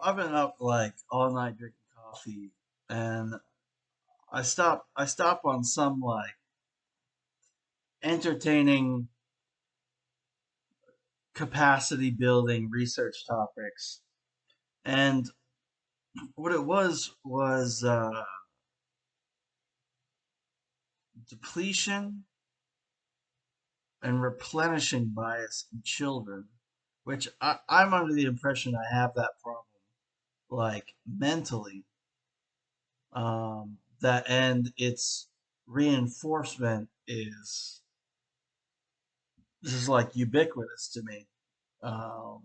I've been up like all night drinking coffee, and I stop on some like entertaining capacity building research topics. And what it was depletion and replenishing bias in children, which I'm under the impression I have that problem like mentally. That and its reinforcement is this is like ubiquitous to me. Um,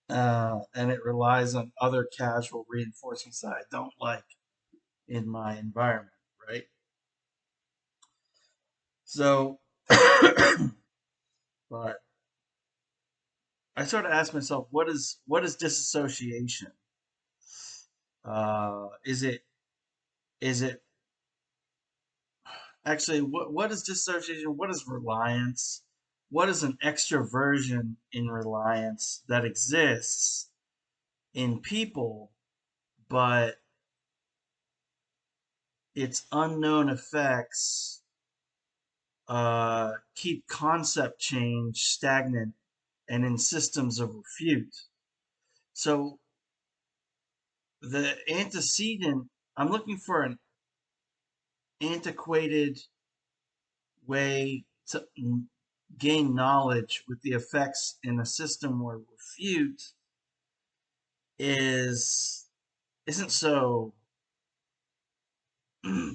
and it relies on other casual reinforcements that I don't like in my environment, right? So, but I sort of ask myself, what is disassociation? Is it actually what is dissociation? What is reliance? What is an extroversion in reliance that exists in people, but its unknown effects keep concept change stagnant and in systems of refute. So the antecedent, I'm looking for an antiquated way to gain knowledge with the effects in a system where refute is isn't so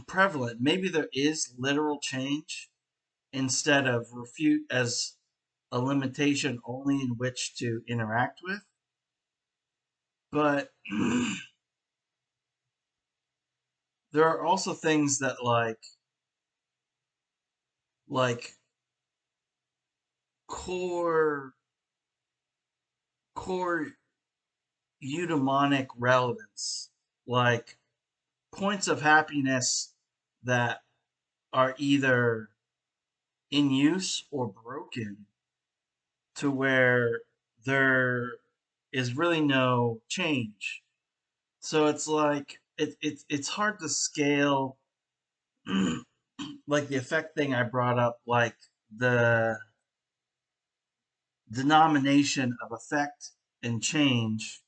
prevalent. Maybe there is literal change instead of refute as a limitation only in which to interact with. But there are also things that like core core eudaimonic relevance, like points of happiness that are either in use or broken to where there is really no change. So it's like it's hard to scale like the effect thing I brought up, like the denomination of effect and change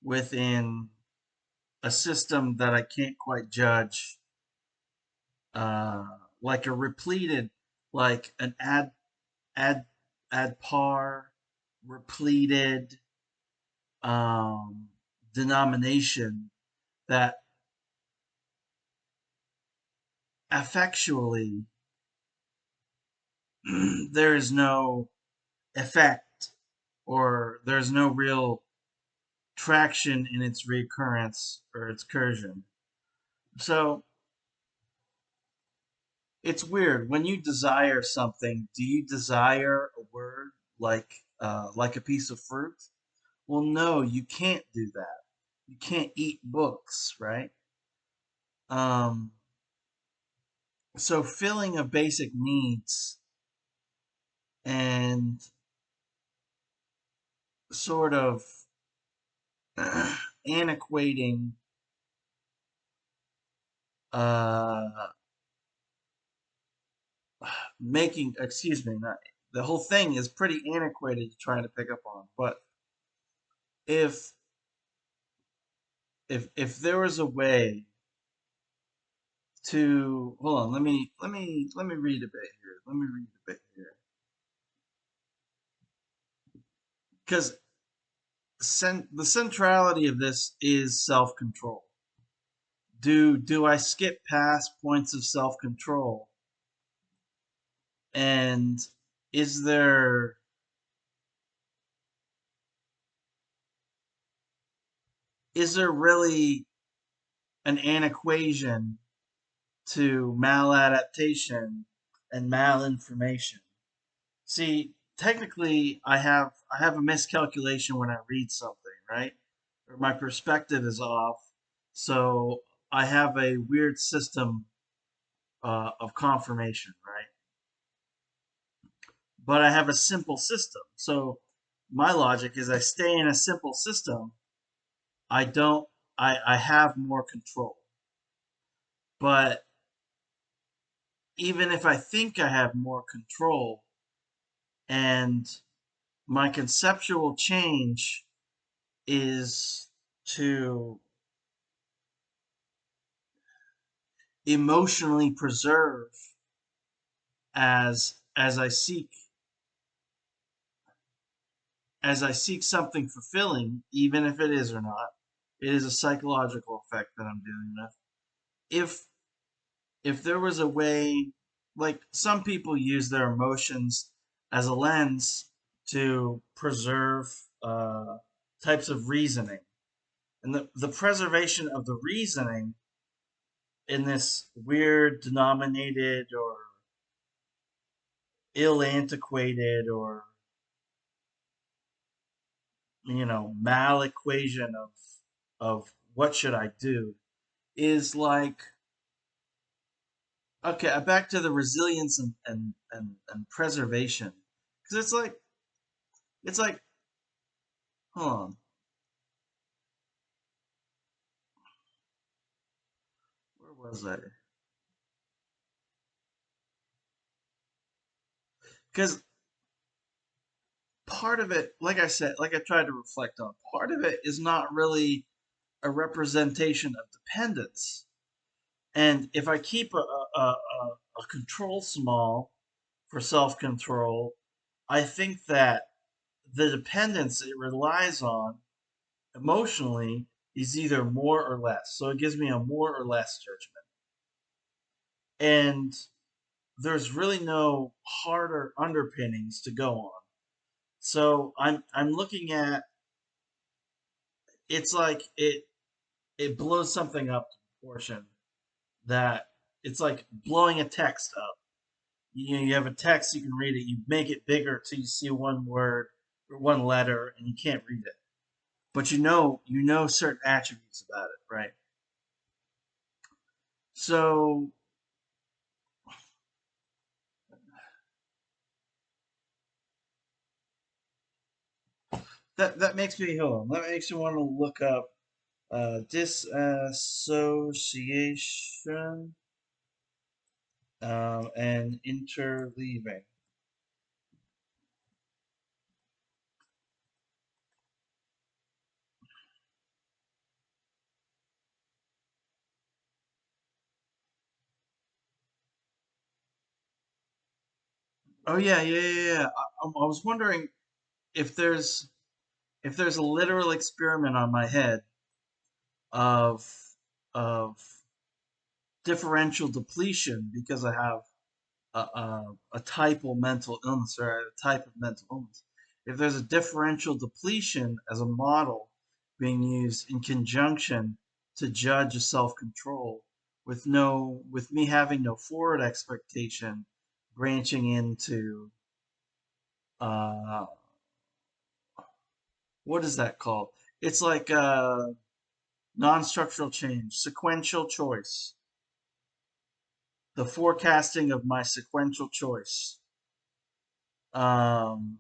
within a system that I can't quite judge, uh, like a repleted, like an ad ad par repleted um, denomination that effectually there is no effect or there's no real traction in its recurrence or its recursion. So it's weird when you desire something. Do you desire a word like a piece of fruit? Well, no, you can't do that. You can't eat books, right? Um, so filling of basic needs and sort of antiquating uh making excuse me not the whole thing is pretty antiquated trying to pick up on, but if if there was a way to hold on, let me read a bit here. Let me read a bit here. Because the centrality of this is self-control. Do I skip past points of self-control? And is there is there really an equation to maladaptation and malinformation? See, technically, I have a miscalculation when I read something, right? Or my perspective is off, so I have a weird system of confirmation, right? But I have a simple system. So my logic is I stay in a simple system. I don't. I have more control. But even if I think I have more control, and my conceptual change is to emotionally preserve as I seek something fulfilling, even if it is or not. It is a psychological effect that I'm dealing with. If if there was a way, like some people use their emotions as a lens to preserve types of reasoning, and the preservation of the reasoning in this weird denominated or ill antiquated or mal equation of what should I do is like, okay, back to the resilience and preservation, because it's like hold on, where was I? Because part of it, like I said, like I tried to reflect on, part of it is not really a representation of dependence. And if I keep a control small for self control, I think that the dependence it relies on emotionally is either more or less. So it gives me a more or less judgment. And there's really no harder underpinnings to go on. So I'm looking at, it's like it blows something up to proportion that it's like blowing a text up. You have a text, you can read it, you make it bigger till you see one word or one letter and you can't read it. But you know certain attributes about it, right? So that makes me hold on. That makes me want to look up dissociation and interleaving. Oh yeah, yeah, yeah, yeah. I was wondering if there's a literal experiment on my head of of differential depletion because I have a typal mental illness or a type of mental illness. If there's a differential depletion as a model being used in conjunction to judge a self-control with me having no forward expectation branching into uh, what is that called? It's like non-structural change, sequential choice, the forecasting of my sequential choice. Um,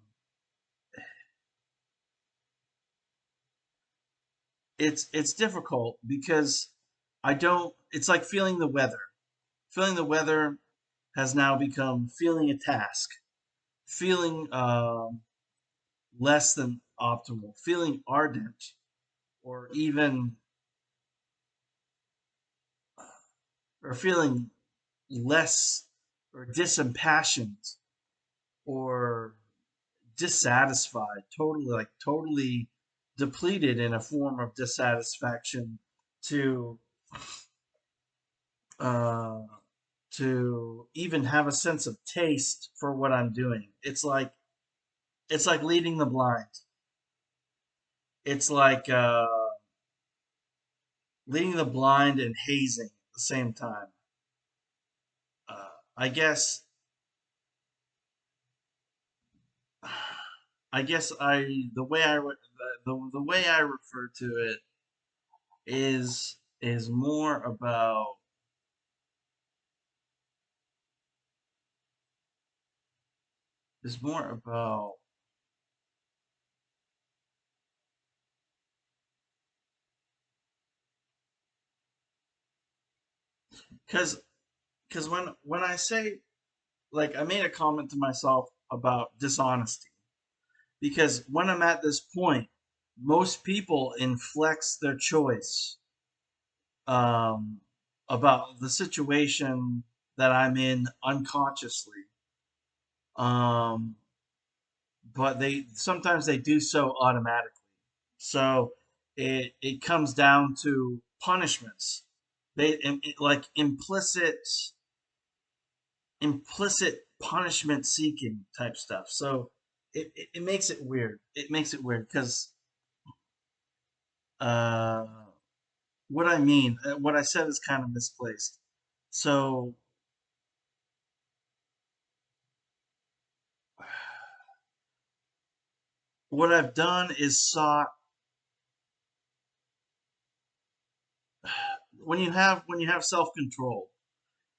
it's difficult because I don't. It's like feeling the weather. Feeling the weather has now become feeling a task. Feeling less than optimal. Feeling ardent, or even or feeling less or disimpassioned or dissatisfied, totally depleted in a form of dissatisfaction to uh, to even have a sense of taste for what I'm doing. It's like leading the blind. It's like leading the blind and hazing at the same time. I guess I guess I the way I the way I refer to it is more about is more about because when I say, like, I made a comment to myself about dishonesty, because when I'm at this point, most people inflex their choice um, about the situation that I'm in unconsciously. Um, but they sometimes they do so automatically. So it comes down to punishments. Like implicit punishment seeking type stuff. So it makes it weird. It makes it weird because uh, what I said is kind of misplaced. So what I've done is sought when you have self control,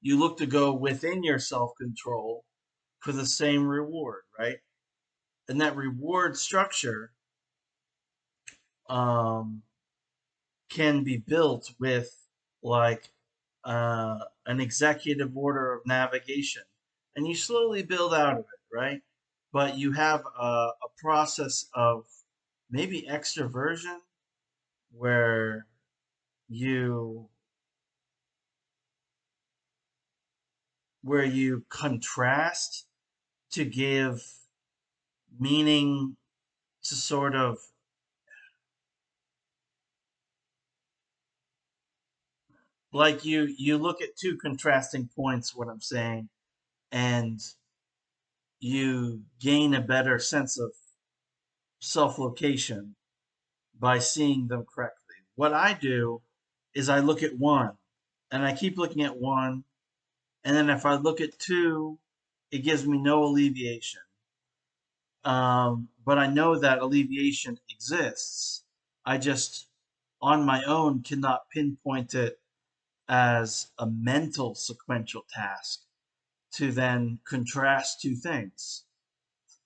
you look to go within your self control for the same reward, right? And that reward structure um, can be built with like an executive order of navigation, and you slowly build out of it, right? But you have a process of maybe extroversion where you you contrast to give meaning to sort of like you look at two contrasting points, what I'm saying, and you gain a better sense of self-location by seeing them correctly. What I do is I look at one and I keep looking at one, and then if I look at two, it gives me no alleviation. But I know that alleviation exists. I just on my own cannot pinpoint it as a mental sequential task to then contrast two things,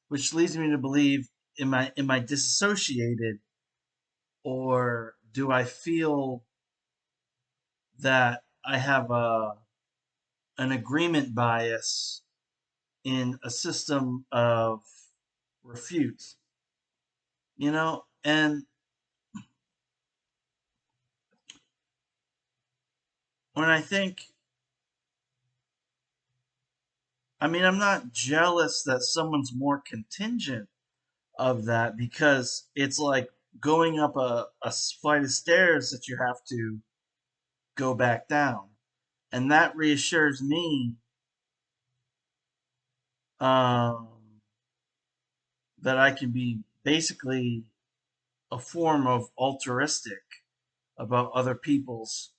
which leads me to believe, am I disassociated, or do I feel that I have an agreement bias in a system of refute, and when I think, I mean, I'm not jealous that someone's more contingent of that, because it's like going up a flight of stairs that you have to go back down. And that reassures me um, that I can be basically a form of altruistic about other people's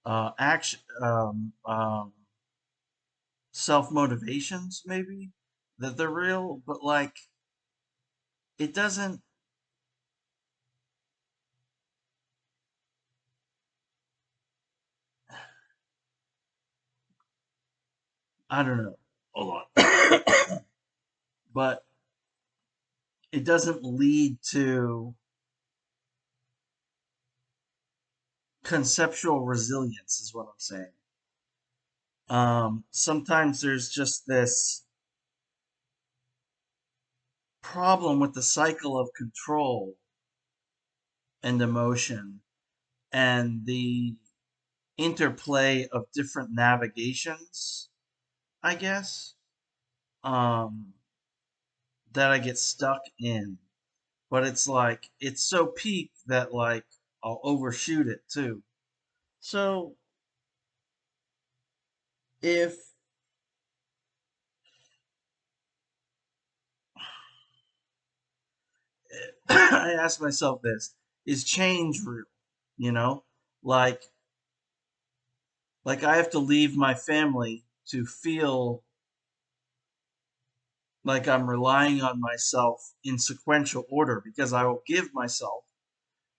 action, self motivations, maybe that they're real, but like it doesn't. I don't know. Hold on, but it doesn't lead to conceptual resilience, is what I'm saying. Sometimes there's just this problem with the cycle of control and emotion and the interplay of different navigations, I guess, um, that I get stuck in. But it's like, it's so peak that like I'll overshoot it too. So if I ask myself this, is change real? You know, like I have to leave my family to feel like I'm relying on myself in sequential order, because I will give myself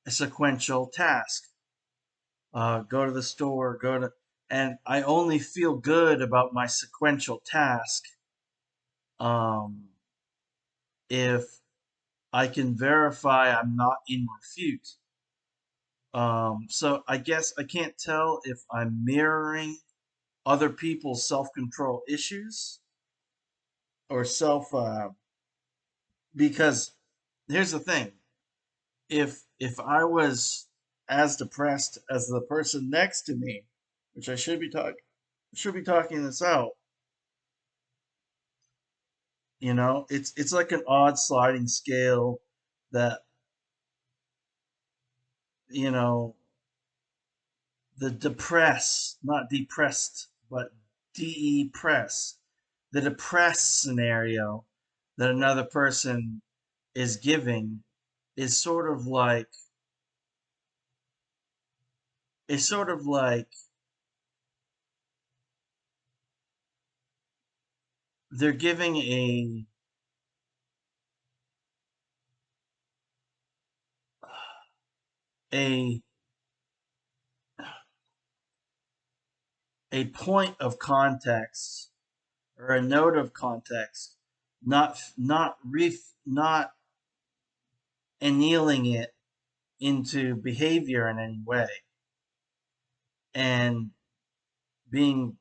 a sequential task. Go to the store, and I only feel good about my sequential task um, if I can verify I'm not in refute. So I guess I can't tell if I'm mirroring other people's self-control issues or because here's the thing. If I was as depressed as the person next to me, which I should be talking this out, it's like an odd sliding scale that, you know, the depress, not depressed, but de-press, the depressed scenario that another person is giving is sort of like they're giving a a point of context or a note of context, not annealing it into behavior in any way, and being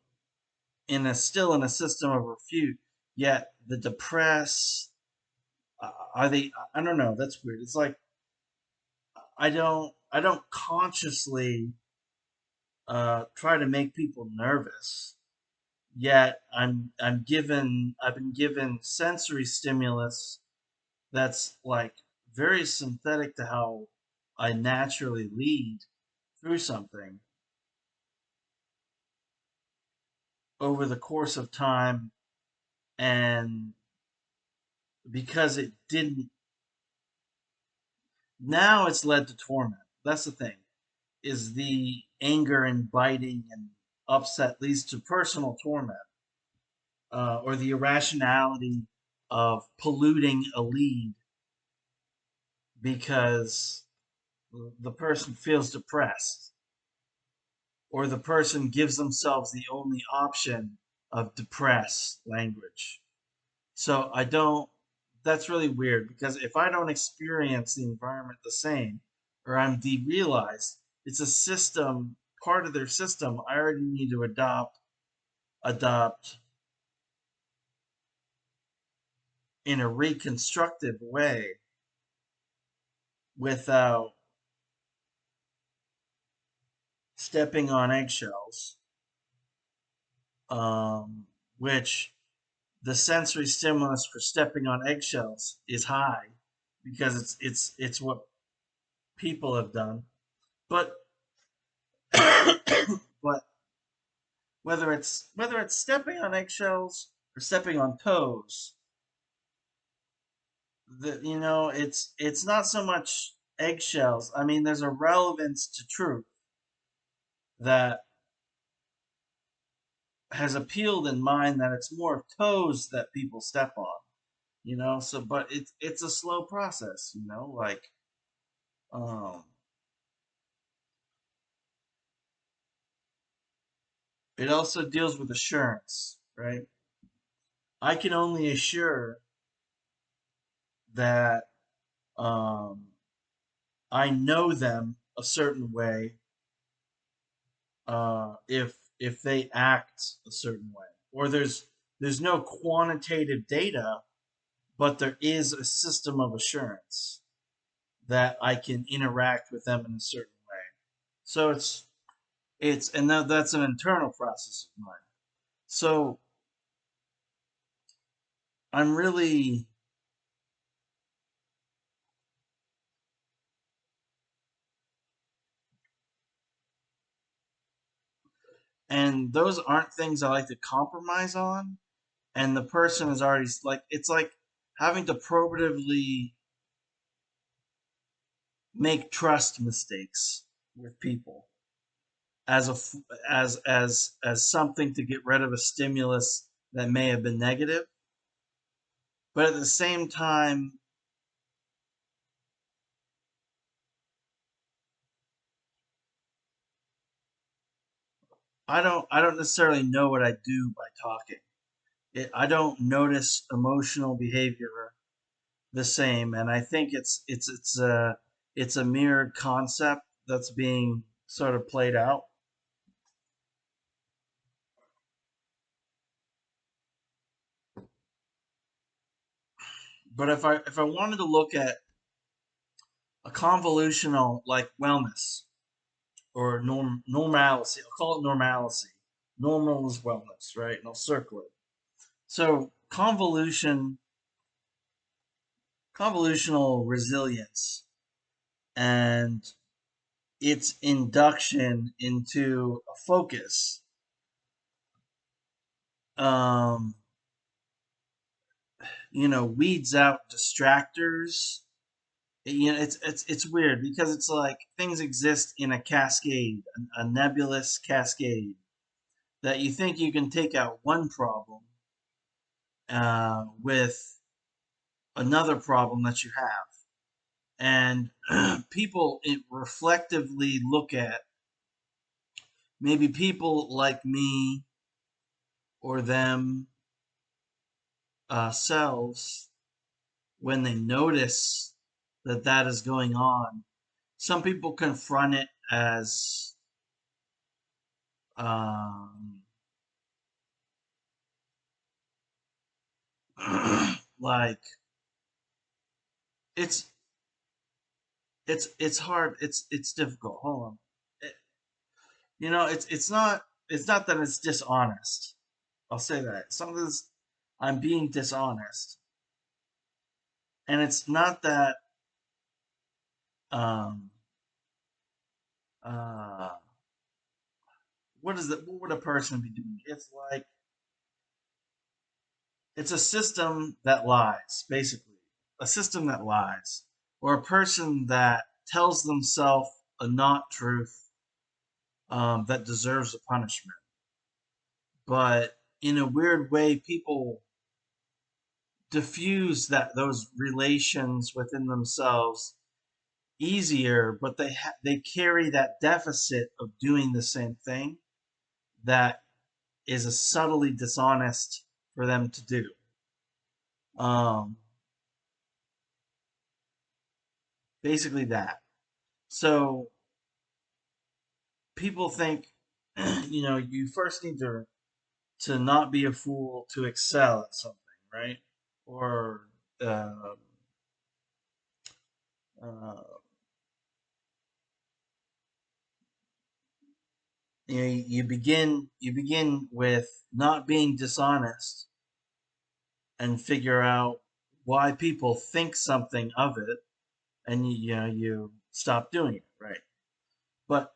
still in a system of refute. Yet the depressed, are they? I don't know. That's weird. It's like I don't consciously try to make people nervous. Yet I've been given sensory stimulus that's like very synthetic to how I naturally lead through something over the course of time, and because it didn't, now it's led to torment. That's the thing, is the anger and biting and upset leads to personal torment, or the irrationality of polluting a lead because the person feels depressed, or the person gives themselves the only option of depressed language. So I don't, that's really weird because if I don't experience the environment the same, or I'm derealized, it's a system, part of their system I already need to adopt in a reconstructive way without stepping on eggshells, which the sensory stimulus for stepping on eggshells is high because it's what people have done. But but whether it's stepping on eggshells or stepping on toes, it's not so much eggshells. I mean, there's a relevance to truth that has appealed in mind that it's more toes that people step on. So but it's a slow process, like um it also deals with assurance, right? I can only assure that um I know them a certain way, if they act a certain way, or there's no quantitative data, but there is a system of assurance that I can interact with them in a certain way. So and that's an internal process of mine. So I'm really, and those aren't things I like to compromise on. And the person is already like, it's like having to probatively make trust mistakes with people as as something to get rid of a stimulus that may have been negative, but at the same time, I don't necessarily know what I do by talking. I don't notice emotional behavior the same, and I think it's a mirrored concept that's being sort of played out. But if I wanted to look at a convolutional like wellness or normalcy, I'll call it normalcy. Normal is wellness, right? And I'll circle it. So convolutional resilience and its induction into a focus, um, weeds out distractors. It's weird because it's like things exist in a cascade, a nebulous cascade that you think you can take out one problem with another problem that you have, and people reflectively look at maybe people like me or them selves when they notice that that is going on. Some people confront it as um, like it's it's hard. It's difficult. Hold on. It, it's not that it's dishonest. I'll say that. Some of this I'm being dishonest, and it's not that um uh what is it? What would a person be doing? It's like it's a system that lies, basically. A system that lies, or a person that tells themselves a not truth that deserves a punishment. But in a weird way, people diffuse those relations within themselves easier, but they carry that deficit of doing the same thing that is a subtly dishonest for them to do. Um, Basically that. So people think, you first need to not be a fool to excel at something, right? Or uh, uh, you begin with not being dishonest and figure out why people think something of it, and you stop doing it, right? But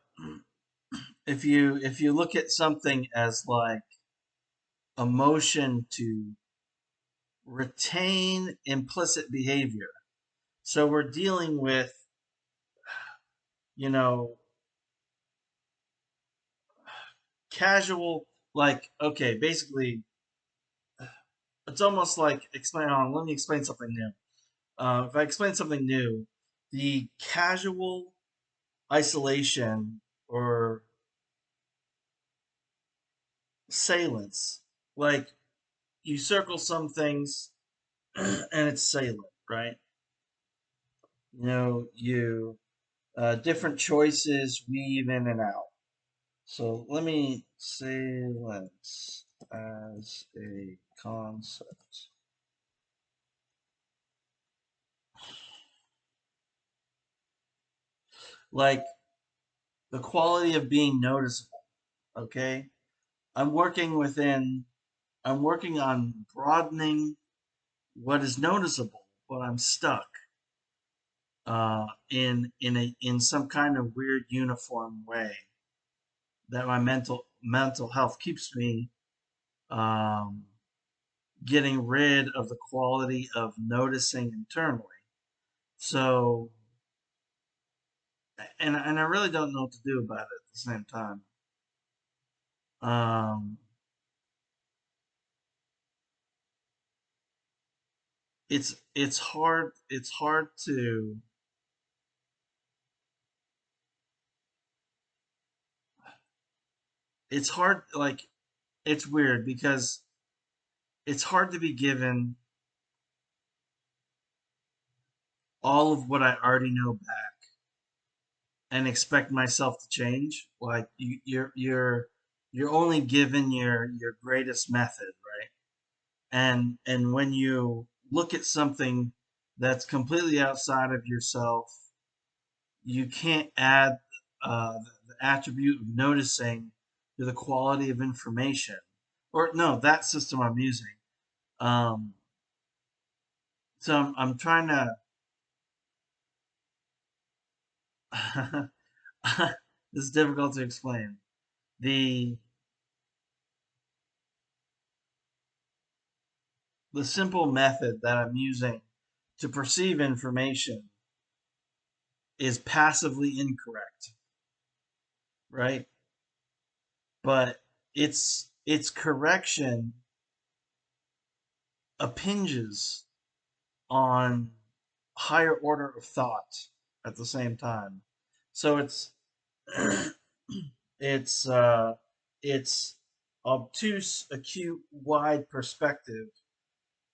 if you look at something as like a motion to retain implicit behavior, so we're dealing with you know casual, like, okay, basically it's almost like explain on let me explain something new. If I explain something new, the casual isolation or salence, like you circle some things and it's salient, right? You different choices weave in and out. So let me salence as a concept. Like the quality of being noticeable, okay? I'm working within, I'm working on broadening what is noticeable, but I'm stuck in some kind of weird uniform way that my mental health keeps me um, getting rid of the quality of noticing internally. So, and I really don't know what to do about it at the same time. Um, it's hard. It's hard. Like it's weird because it's hard to be given all of what I already know back. and expect myself to change. Like you're only given your greatest method, right? And when you look at something that's completely outside of yourself, you can't add the attribute of noticing to the quality of information. Or no, that system I'm using. Um, so I'm trying to. This is difficult to explain. The the simple method that I'm using to perceive information is passively incorrect, right? But its correction impinges on higher order of thought at the same time. So it's its obtuse, acute, wide perspective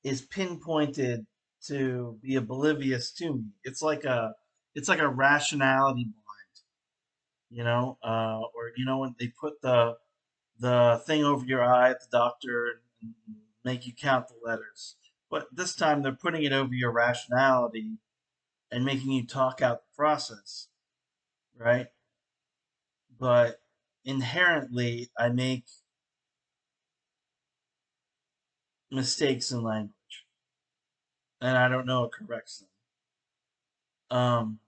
is pinpointed to be oblivious to me. It's like a rationality blind, or when they put the thing over your eye at the doctor and make you count the letters. But this time they're putting it over your rationality and making you talk out the process, right? But inherently, I make mistakes in language, and I don't know it corrects them. Um,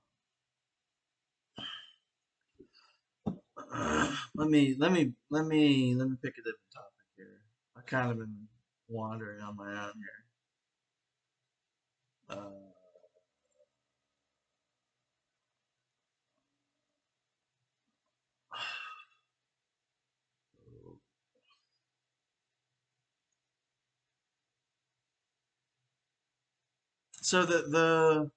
let me pick a different topic here. I kind of been wandering on my own here. Uh, so the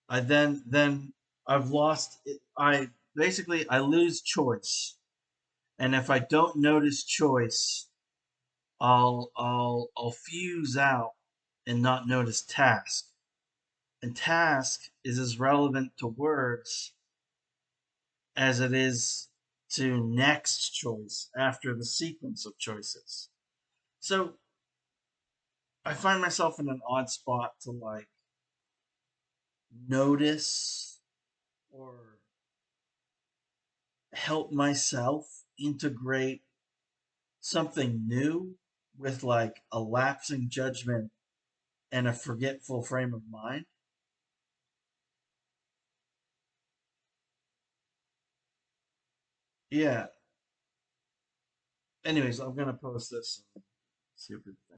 then I've lost it. I lose choice, and if I don't notice choice, I'll fuse out and not notice task. And task is as relevant to words as it is to next choice after the sequence of choices. So I find myself in an odd spot to like notice or help myself integrate something new with like a lapsing judgment and a forgetful frame of mind. Yeah. Anyways, I'm gonna post this and see if it